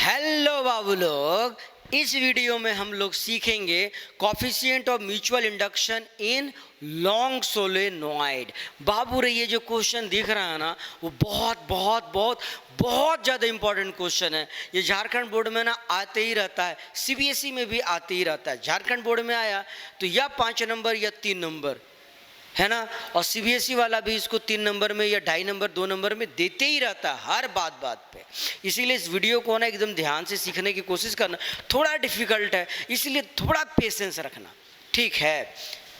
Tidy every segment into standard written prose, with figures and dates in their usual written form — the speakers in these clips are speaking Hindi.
हेलो बाबू लोग, इस वीडियो में हम लोग सीखेंगे coefficient of mutual induction in long solenoid. बाबू रे, ये जो क्वेश्चन दिख रहा है ना, वो बहुत बहुत बहुत बहुत ज़्यादा इंपॉर्टेंट क्वेश्चन है। ये झारखंड बोर्ड में ना आते ही रहता है, सीबीएसई में भी आते ही रहता है। झारखंड बोर्ड में आया तो या 5 नंबर या 3 नंबर है ना, और सीबीएसई वाला भी इसको 3 नंबर में या 2.5 नंबर 2 नंबर में देते ही रहता है हर बात बात पे। इसीलिए इस वीडियो को ना एकदम ध्यान से सीखने की कोशिश करना। थोड़ा डिफिकल्ट है, इसलिए थोड़ा पेशेंस रखना, ठीक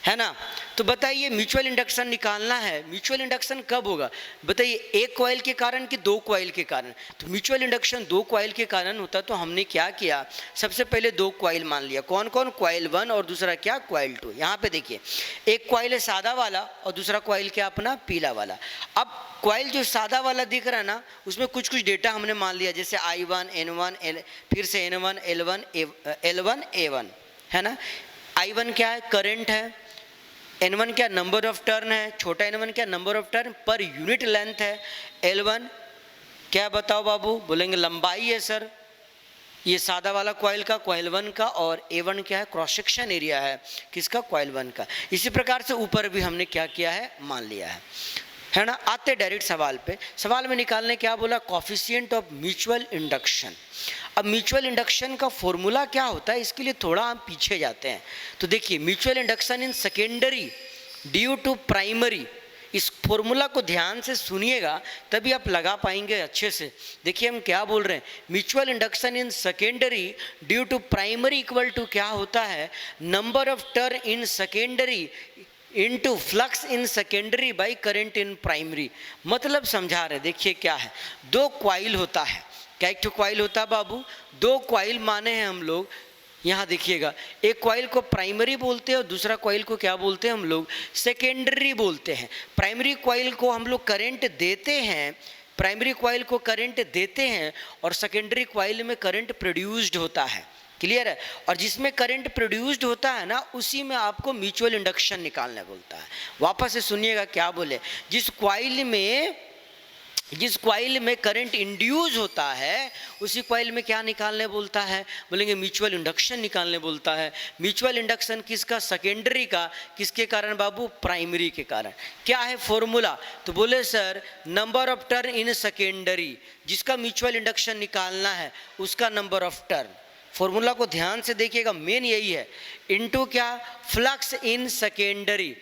है ना। तो बताइए, म्यूचुअल इंडक्शन निकालना है। म्यूचुअल इंडक्शन कब होगा बताइए, एक कॉइल के कारण कि 2 कॉइल के कारण। तो म्यूचुअल इंडक्शन 2 कॉइल के कारण होता। तो हमने क्या किया, सबसे पहले 2 कॉइल मान लिया। कौन कौन? कॉइल 1 और दूसरा क्या, कॉइल 2। यहाँ पे देखिए, एक कॉइल है सादा वाला और दूसरा कॉइल क्या, अपना पीला वाला। अब कॉइल जो सादा वाला दिख रहा है ना, उसमें कुछ डेटा हमने मान लिया, जैसे I1 N1 फिर से N1 L1 L1 A1 है ना। I1 क्या है, करंट है। N1 क्या, नंबर ऑफ टर्न है। छोटा N1 क्या, number of turn per unit length है। L1 क्या बताओ बाबू, बोलेंगे लंबाई है सर, ये सादा वाला कॉइल का, कॉइल 1 का। और A1 क्या है, क्रॉस सेक्शन एरिया है किसका, कॉइल 1 का। इसी प्रकार से ऊपर भी हमने क्या किया है, मान लिया है ना। आते डायरेक्ट सवाल पे। सवाल में निकालने क्या बोला, कोफिशिएंट ऑफ म्यूचुअल इंडक्शन। अब म्यूचुअल इंडक्शन का फॉर्मूला क्या होता है, इसके लिए थोड़ा हम पीछे जाते हैं। तो देखिए, mutual induction in secondary due to primary, इस फॉर्मूला को ध्यान से सुनिएगा तभी आप लगा पाएंगे अच्छे से। देखिए हम क्या बोल रहे हैं, mutual induction in secondary due to primary equal to क्या होता है, number of turn in secondary into flux in secondary by current in primary. मतलब समझा रहे, देखिए क्या है, 2 कॉइल होता है। क्या एक कॉइल होता है बाबू, 2 कॉइल माने हैं हम लोग। यहाँ देखिएगा, एक कॉइल को प्राइमरी बोलते हैं और दूसरा कॉइल को क्या बोलते हैं हम लोग, सेकेंडरी बोलते हैं। प्राइमरी कॉइल को हम लोग करंट देते हैं, प्राइमरी कॉइल को करंट देते हैं और सेकेंडरी कॉइल में करंट प्रोड्यूस्ड होता है। क्लियर है। और जिसमें करंट प्रोड्यूस्ड होता है ना, उसी में आपको म्यूचुअल इंडक्शन निकालने बोलता है। वापस से सुनिएगा क्या बोले, जिस कॉइल में करंट इंड्यूस होता है उसी कॉइल में क्या निकालने बोलता है, बोलेंगे म्यूचुअल इंडक्शन निकालने बोलता है। म्यूचुअल इंडक्शन किसका, सेकेंडरी का। किसके कारण बाबू, प्राइमरी के कारण। क्या है फॉर्मूला, तो बोले sir number of turn in secondary, जिसका म्यूचुअल इंडक्शन निकालना है उसका नंबर ऑफ टर्न। फॉर्मूला को ध्यान से देखिएगा, मेन यही है, इनटू क्या, flux in secondary.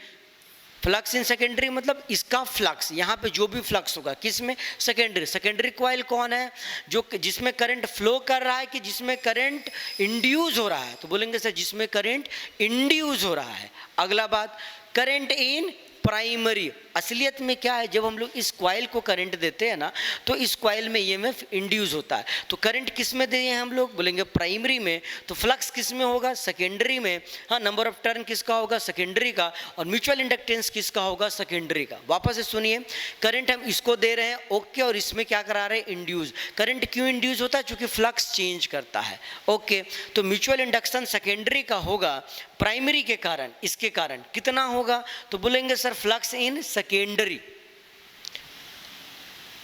Flux in secondary मतलब इसका फ्लक्स, यहाँ पे जो भी फ्लक्स होगा किसमें, सेकेंडरी। सेकेंडरी कॉइल कौन है, जो जिसमें करंट फ्लो कर रहा है कि जिसमें करंट इंड्यूस हो रहा है। तो बोलेंगे सर जिसमें करंट इंड्यूस हो रहा है। अगला बात, करंट इन प्राइमरी। असलियत में क्या है, जब हम लोग इस कॉइल को करंट देते हैं ना, तो इस कॉइल में ईएमएफ इंड्यूस होता है। तो करंट किस में दिए हैं हम लोग, बोलेंगे प्राइमरी में। तो फ्लक्स किस में होगा, सेकेंडरी में। हाँ, नंबर ऑफ टर्न किसका होगा, सेकेंडरी का। और म्यूचुअल इंडक्टेंस किसका होगा, सेकेंडरी का। वापस से सुनिए, करंट हम इसको दे रहे हैं, ओके, और इसमें क्या करा रहे हैं, इंड्यूस। करंट क्यों इंड्यूस होता है, क्योंकि फ्लक्स चेंज करता है, ओके। तो म्यूचुअल इंडक्शन सेकेंडरी का होगा प्राइमरी के कारण। इसके कारण कितना होगा, तो बोलेंगे सर फ्लक्स इन सेकेंडरी,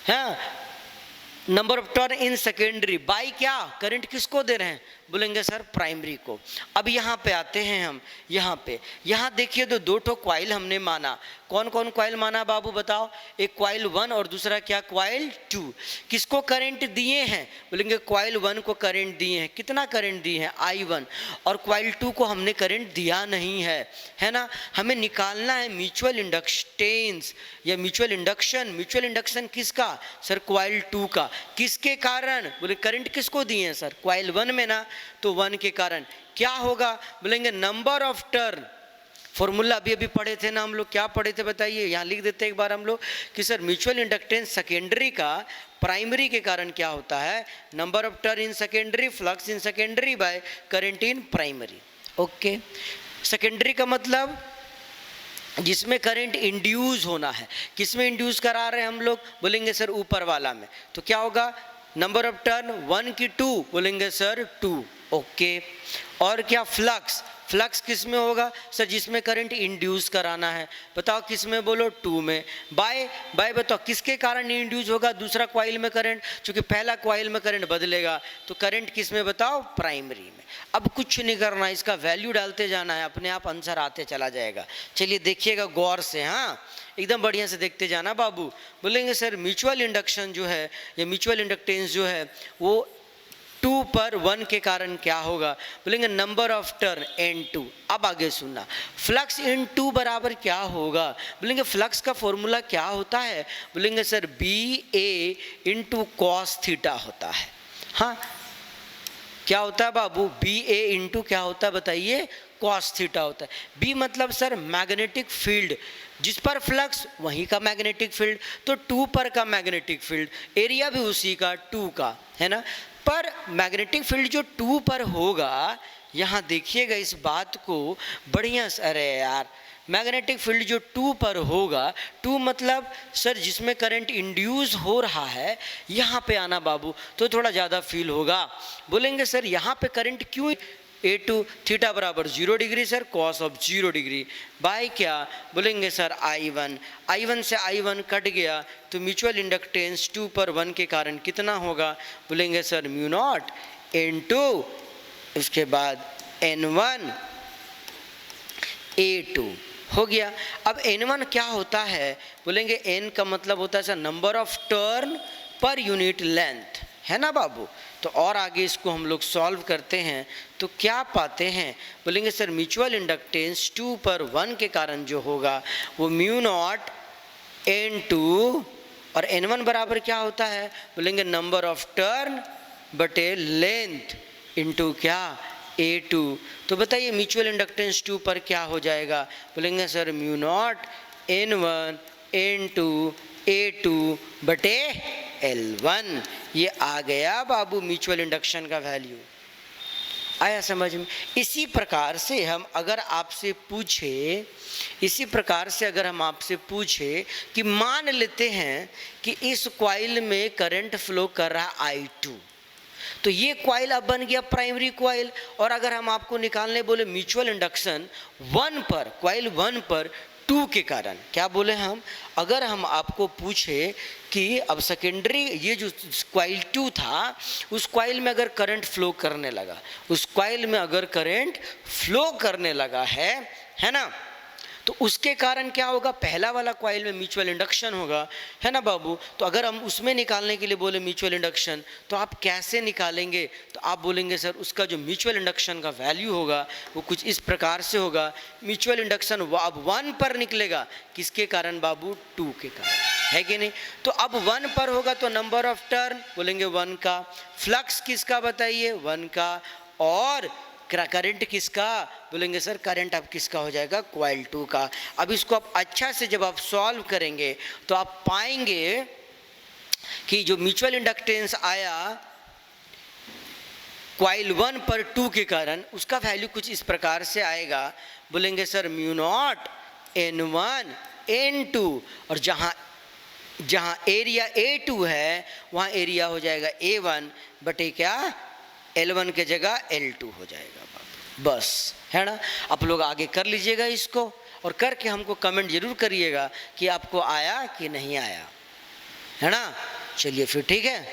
हाँ, number of turn in secondary by क्या, करंट किसको दे रहे हैं, बोलेंगे सर प्राइमरी को। अब यहाँ पे आते हैं हम, यहाँ देखिए तो 2 ठो कॉइल हमने माना। कौन कौन कॉइल माना बाबू बताओ, एक कॉइल 1 और दूसरा क्या, कॉइल 2। किसको करंट दिए हैं, बोलेंगे कॉइल 1 को करंट दिए हैं। कितना करंट दिए हैं, I1। और कॉइल 2 को हमने करंट दिया नहीं है ना। हमें निकालना है म्यूचुअल इंडक्टेंस या म्यूचुअल इंडक्शन। म्यूचुअल इंडक्शन किसका, सर कॉइल 2 का। किसके कारण, बोले करंट किसको दिए हैं सर, कॉइल 1 में ना, तो 1 के कारण। क्या होगा, बोलेंगे नंबर ऑफ टर्न। फॉर्मूला अभी पढ़े थे ना हम लोग, क्या पढ़े थे बताइए, यहाँ लिख देते हैं एक बार हम लोग कि सर म्यूचुअल इंडक्टेंस सेकेंडरी का प्राइमरी के कारण क्या होता है, number of turn in secondary, flux in secondary by current in primary, okay. Secondary का मतलब जिसमें करंट इंड्यूस होना है। किसमें इंड्यूस करा रहे हैं हम लोग, बोलेंगे सर ऊपर वाला में। तो क्या होगा, नंबर ऑफ टर्न 1 की 2, बोलेंगे सर 2, ओके। और क्या, फ्लक्स फ्लक्स किस में होगा सर? जिसमें करंट इंड्यूस कराना है। बताओ किस में? बोलो 2 में। बाय बताओ किसके कारण इंड्यूस होगा दूसरा कॉइल में करंट? क्योंकि पहला कॉइल में करंट बदलेगा, तो करंट किस में? बताओ प्राइमरी में। अब कुछ नहीं करना, इसका वैल्यू डालते जाना है, अपने आप आंसर आते चला जाएगा। चलिए देखिएगा गौर से, हाँ एकदम बढ़िया से देखते जाना बाबू। बोलेंगे सर म्यूचुअल इंडक्शन जो है या म्यूचुअल इंडक्टेंस जो है वो 2 पर 1 के कारण क्या होगा? बोलेंगे नंबर ऑफ टर्न N2। अब आगे सुनना, फ्लक्स इन 2 बराबर क्या होगा? बोलेंगे फ्लक्स का फॉर्मूला क्या होता है? बोलेंगे sir BA into cos theta होता है। हाँ क्या होता है बाबू? BA इंटू क्या होता है बताइए? कॉस थीटा होता है। B मतलब सर मैग्नेटिक फील्ड, जिस पर फ्लक्स वहीं का मैग्नेटिक फील्ड, तो 2 पर का मैग्नेटिक फील्ड, एरिया भी उसी का 2 का है ना। पर मैग्नेटिक फील्ड जो 2 पर होगा, यहाँ देखिएगा इस बात को बढ़िया से, अरे यार मैग्नेटिक फील्ड जो 2 पर होगा, 2 मतलब सर जिसमें करंट इंड्यूस हो रहा है, यहाँ पे आना बाबू तो थोड़ा ज़्यादा फील होगा। बोलेंगे सर यहाँ पे करंट क्यों? A2 थीटा बराबर 0 degree sir, cos of 0 degree by क्या? बोलेंगे सर I1 से I1 कट गया, तो म्यूचुअल इंडक्टेंस 2 पर 1 के कारण कितना होगा? बोलेंगे सर म्यू नॉट N2, उसके बाद N1 A2 हो गया। अब N1 क्या होता है? बोलेंगे N का मतलब होता है sir number of turn per unit length, है ना बाबू। तो और आगे इसको हम लोग सॉल्व करते हैं तो क्या पाते हैं? बोलेंगे सर म्यूचुअल इंडक्टेंस 2 पर 1 के कारण जो होगा वो म्यू नॉट N2 और N1 बराबर क्या होता है? बोलेंगे नंबर ऑफ टर्न बटे लेंथ इंटू क्या? A2। तो बताइए म्यूचुअल इंडक्टेंस 2 पर क्या हो जाएगा? बोलेंगे sir mu naught N1 N2 A2 बटे L1। ये आ गया बाबू म्यूचुअल इंडक्शन का वैल्यू। आया समझ में? इसी प्रकार से हम अगर आपसे पूछे कि मान लेते हैं कि इस कॉइल में करंट फ्लो कर रहा है I2, तो ये कॉइल अब बन गया प्राइमरी कॉइल। और अगर हम आपको निकालने बोले म्यूचुअल इंडक्शन 1 पर, कॉइल 1 पर 2 के कारण, क्या बोले हम? अगर हम आपको पूछे कि अब सेकेंडरी ये जो कॉइल 2 था, उस कॉइल में अगर करंट फ्लो करने लगा, है ना, तो उसके कारण क्या होगा? पहला वाला कॉइल में म्यूचुअल इंडक्शन होगा, है ना बाबू। तो अगर हम उसमें निकालने के लिए बोले म्यूचुअल इंडक्शन, तो आप कैसे निकालेंगे? तो आप बोलेंगे सर उसका जो म्यूचुअल इंडक्शन का वैल्यू होगा वो कुछ इस प्रकार से होगा। म्यूचुअल इंडक्शन अब 1 पर निकलेगा, किसके कारण बाबू? 2 के कारण, है कि नहीं। तो अब 1 पर होगा तो नंबर ऑफ टर्न बोलेंगे 1 का, फ्लक्स किसका बताइए? 1 का, और करंट किसका? बोलेंगे सर करंट अब किसका हो जाएगा? कॉइल 2 का। अब इसको आप अच्छा से जब आप सॉल्व करेंगे तो आप पाएंगे कि जो म्यूचुअल इंडक्टेंस आया कॉइल 1 पर 2 के कारण, उसका वैल्यू कुछ इस प्रकार से आएगा। बोलेंगे sir mu naught N1 N2, और जहाँ एरिया A2 है वहाँ एरिया हो जाएगा A1 बटे क्या? L1 के जगह L2 हो जाएगा बाबू, बस, है ना। आप लोग आगे कर लीजिएगा इसको, और करके हमको कमेंट जरूर करिएगा कि आपको आया कि नहीं आया, है ना। चलिए फिर ठीक है।